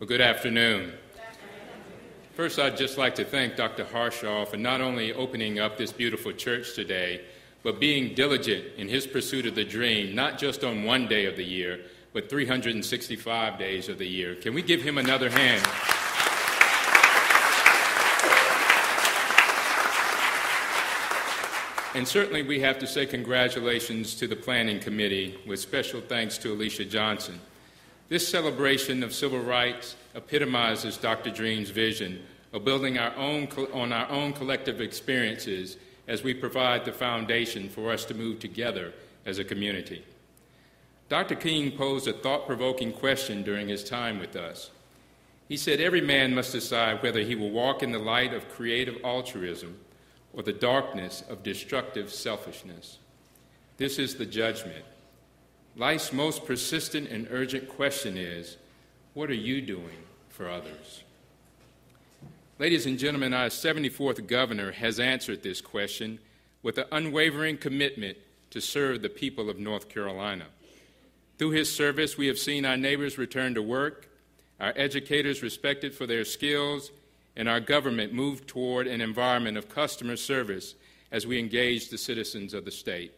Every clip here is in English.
Well, good afternoon. First, I'd just like to thank Dr. Harshaw for not only opening up this beautiful church today, but being diligent in his pursuit of the dream, not just on one day of the year, but 365 days of the year. Can we give him another hand? And certainly we have to say congratulations to the Planning Committee, with special thanks to Alicia Johnson. This celebration of civil rights epitomizes Dr. Dream's vision of building on our own collective experiences as we provide the foundation for us to move together as a community. Dr. King posed a thought-provoking question during his time with us. He said every man must decide whether he will walk in the light of creative altruism or the darkness of destructive selfishness. This is the judgment. Life's most persistent and urgent question is, what are you doing for others? Ladies and gentlemen, our 74th governor has answered this question with an unwavering commitment to serve the people of North Carolina. Through his service, we have seen our neighbors return to work, our educators respected for their skills, and our government move toward an environment of customer service as we engage the citizens of the state.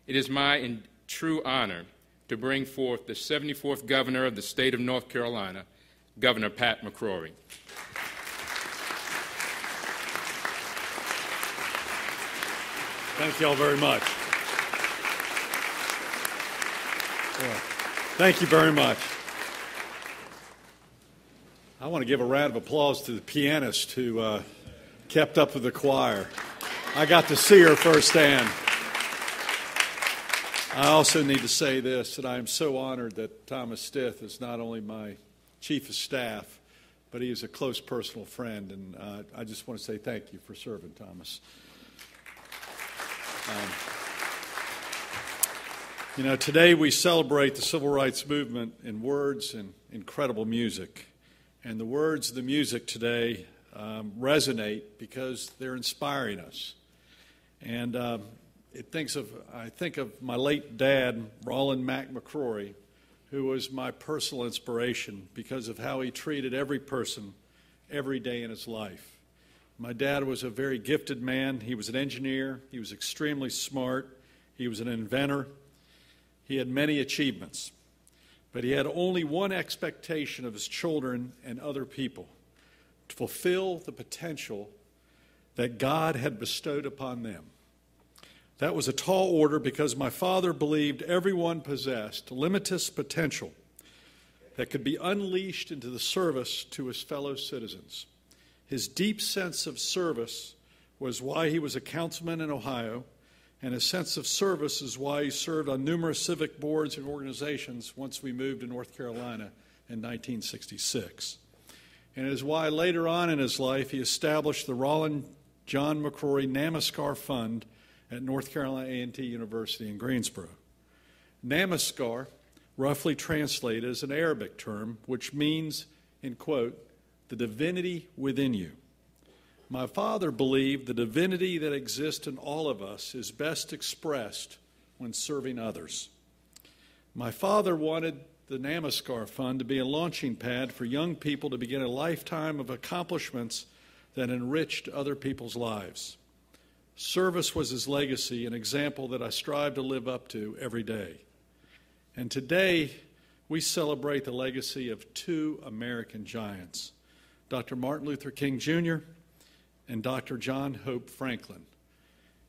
It is my true honor to bring forth the 74th governor of the state of North Carolina, Governor Pat McCrory. Thank you all very much. Thank you very much. I want to give a round of applause to the pianist who kept up with the choir. I got to see her firsthand. I also need to say this, that I am so honored that Thomas Stith is not only my chief of staff, but he is a close personal friend, and I just want to say thank you for serving, Thomas. Today we celebrate the civil rights movement in words and incredible music. And the words of the music today resonate because they're inspiring us. And I think of my late dad, Roland Mac McCrory, who was my personal inspiration because of how he treated every person every day in his life. My dad was a very gifted man. He was an engineer. He was extremely smart. He was an inventor. He had many achievements. But he had only one expectation of his children and other people: to fulfill the potential that God had bestowed upon them. That was a tall order because my father believed everyone possessed limitless potential that could be unleashed into the service to his fellow citizens. His deep sense of service was why he was a councilman in Ohio, and his sense of service is why he served on numerous civic boards and organizations once we moved to North Carolina in 1966. And it is why later on in his life he established the Roland John McCrory Namaskar Fund at North Carolina A&T University in Greensboro. Namaskar, roughly translated, is an Arabic term which means, in quote, the divinity within you. My father believed the divinity that exists in all of us is best expressed when serving others. My father wanted the Namaskar Fund to be a launching pad for young people to begin a lifetime of accomplishments that enriched other people's lives. Service was his legacy, an example that I strive to live up to every day. And today, we celebrate the legacy of two American giants, Dr. Martin Luther King Jr. and Dr. John Hope Franklin.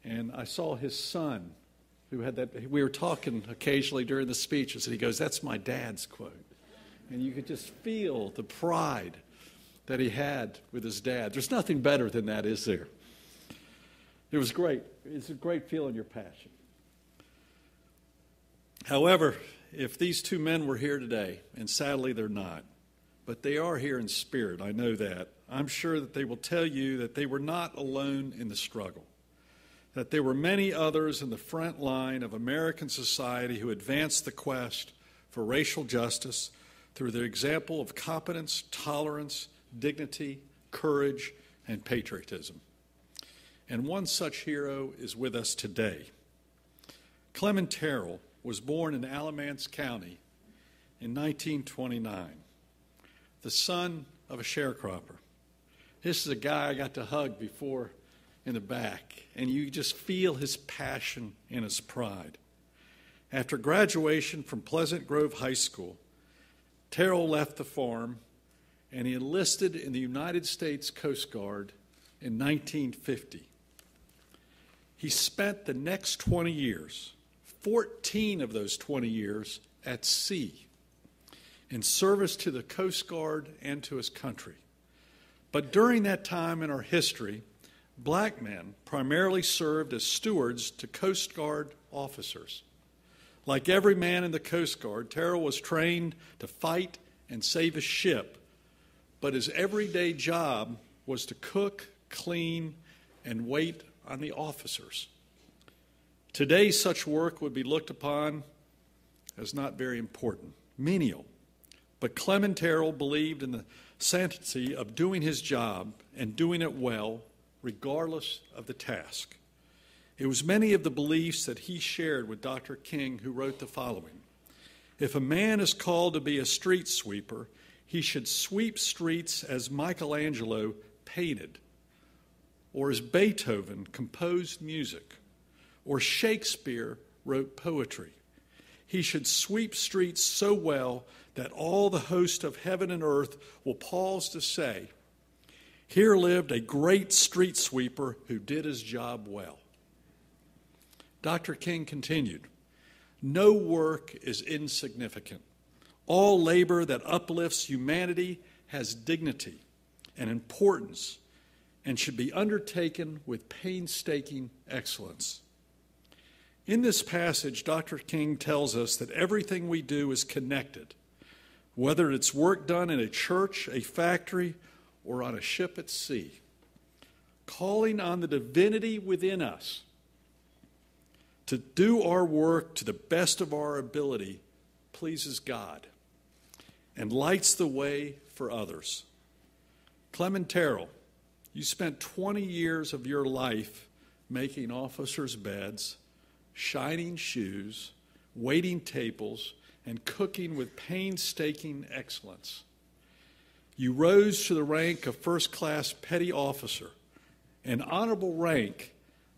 And I saw his son, who had that. We were talking occasionally during the speeches, and he goes, "That's my dad's quote." And you could just feel the pride that he had with his dad. There's nothing better than that, is there? It was great. It's a great feeling your passion. However, if these two men were here today, and sadly they're not, but they are here in spirit, I know that, I'm sure that they will tell you that they were not alone in the struggle, that there were many others in the front line of American society who advanced the quest for racial justice through their example of competence, tolerance, dignity, courage, and patriotism. And one such hero is with us today. Clement Terrell was born in Alamance County in 1929. the son of a sharecropper. This is a guy I got to hug before in the back, and you just feel his passion and his pride. After graduation from Pleasant Grove High School, Terrell left the farm, and he enlisted in the United States Coast Guard in 1950. He spent the next 20 years, 14 of those 20 years, at sea, in service to the Coast Guard and to his country. But during that time in our history, black men primarily served as stewards to Coast Guard officers. Like every man in the Coast Guard, Terrell was trained to fight and save a ship, but his everyday job was to cook, clean, and wait on the officers. Today, such work would be looked upon as not very important, menial. But Clement Terrell believed in the sanctity of doing his job and doing it well, regardless of the task. It was many of the beliefs that he shared with Dr. King, who wrote the following: "If a man is called to be a street sweeper, he should sweep streets as Michelangelo painted, or as Beethoven composed music, or Shakespeare wrote poetry. He should sweep streets so well that all the host of heaven and earth will pause to say, 'Here lived a great street sweeper who did his job well.'" Dr. King continued, "No work is insignificant. All labor that uplifts humanity has dignity and importance and should be undertaken with painstaking excellence." In this passage, Dr. King tells us that everything we do is connected, whether it's work done in a church, a factory, or on a ship at sea. Calling on the divinity within us to do our work to the best of our ability pleases God and lights the way for others. Clement Terrell, you spent 20 years of your life making officers' beds, shining shoes, waiting tables, and cooking with painstaking excellence. You rose to the rank of first-class petty officer, an honorable rank,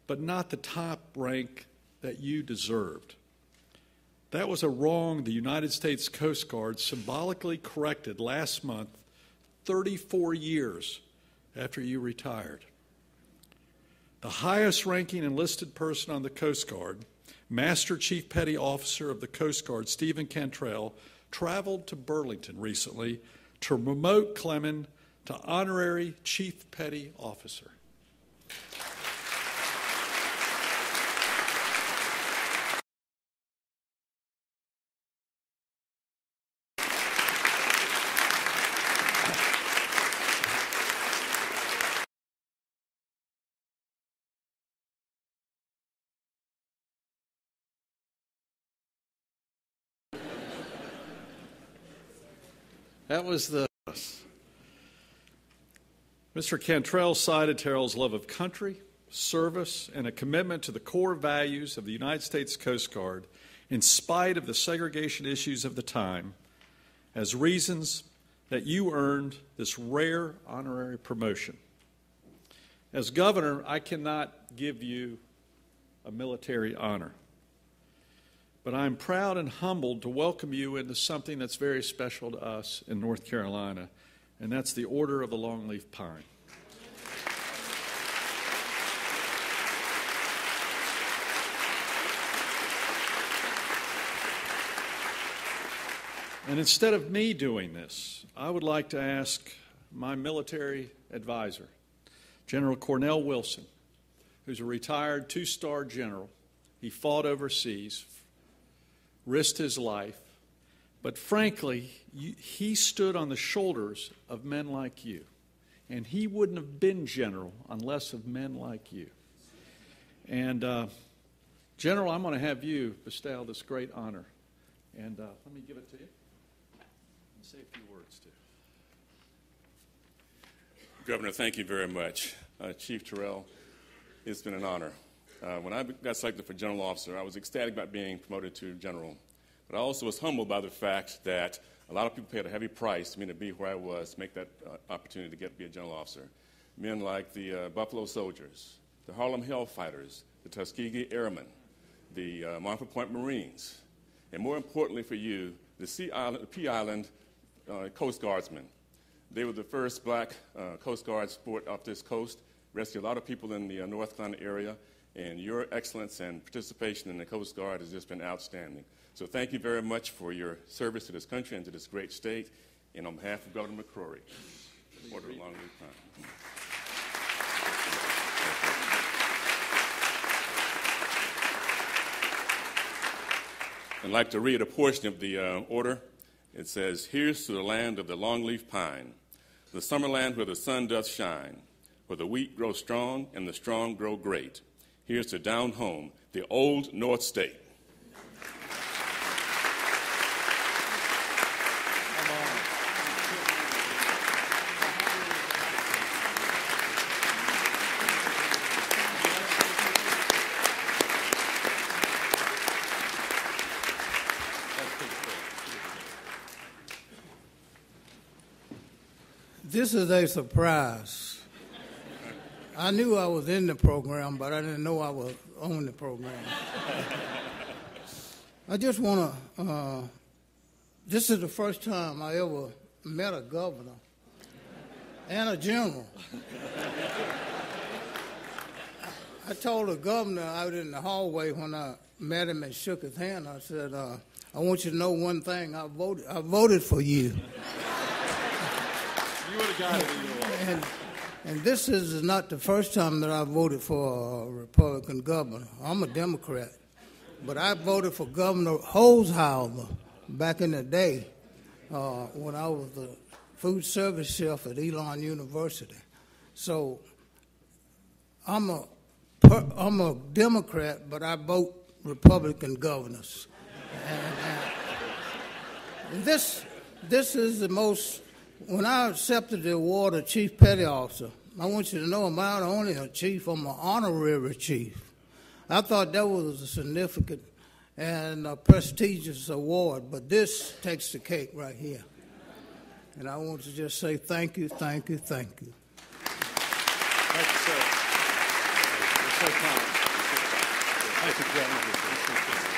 but not the top rank that you deserved. That was a wrong the United States Coast Guard symbolically corrected last month, 34 years after you retired. The highest-ranking enlisted person on the Coast Guard, Master Chief Petty Officer of the Coast Guard, Stephen Cantrell, traveled to Burlington recently to promote Clement to Honorary Chief Petty Officer. That was Mr. Cantrell cited Terrell's love of country, service, and a commitment to the core values of the United States Coast Guard in spite of the segregation issues of the time as reasons that you earned this rare honorary promotion. As governor, I cannot give you a military honor, but I'm proud and humbled to welcome you into something that's very special to us in North Carolina, and that's the Order of the Longleaf Pine. And instead of me doing this, I would like to ask my military advisor, General Cornell Wilson, who's a retired two-star general. He fought overseas, risked his life, but frankly, he stood on the shoulders of men like you. And he wouldn't have been general unless of men like you. And General, I'm going to have you bestow this great honor. And let me give it to you and say a few words too. Governor, thank you very much. Chief Terrell, it's been an honor. When I got selected for general officer, I was ecstatic about being promoted to general. But I also was humbled by the fact that A lot of people paid a heavy price for me to be where I was, to make that opportunity to get to be a general officer. Men like the Buffalo Soldiers, the Harlem Hellfighters, the Tuskegee Airmen, the Montford Point Marines, and more importantly for you, the Pea Island Coast Guardsmen. They were the first black Coast Guard sport off this coast, rescued a lot of people in the North Carolina area, and your excellence and participation in the Coast Guard has just been outstanding. So thank you very much for your service to this country and to this great state. And on behalf of Governor McCrory, Order of Long-Leaf Pine. I'd like to read a portion of the order. It says, "Here's to the land of the longleaf pine, the summer land where the sun doth shine, where the wheat grows strong and the strong grow great. Here's to down home, the old North State." This is a surprise. I knew I was in the program, but I didn't know I was on the program. I just want to, this is the first time I ever met a governor and a general. I told the governor out in the hallway when I met him and shook his hand, I said, I want you to know one thing, I voted for you. You would have got it. And this is not the first time that I voted for a Republican governor. I'm a Democrat. But I voted for Governor Holzhauer back in the day when I was the food service chef at Elon University. So I'm a Democrat, but I vote Republican governors. And this is the most... When I accepted the award of Chief Petty Officer, I want you to know I'm not only a chief, I'm an honorary chief. I thought that was a significant and a prestigious award, but this takes the cake right here. And I want to just say thank you, thank you, thank you. Thank you, sir. You're so kind. Thank you, gentlemen.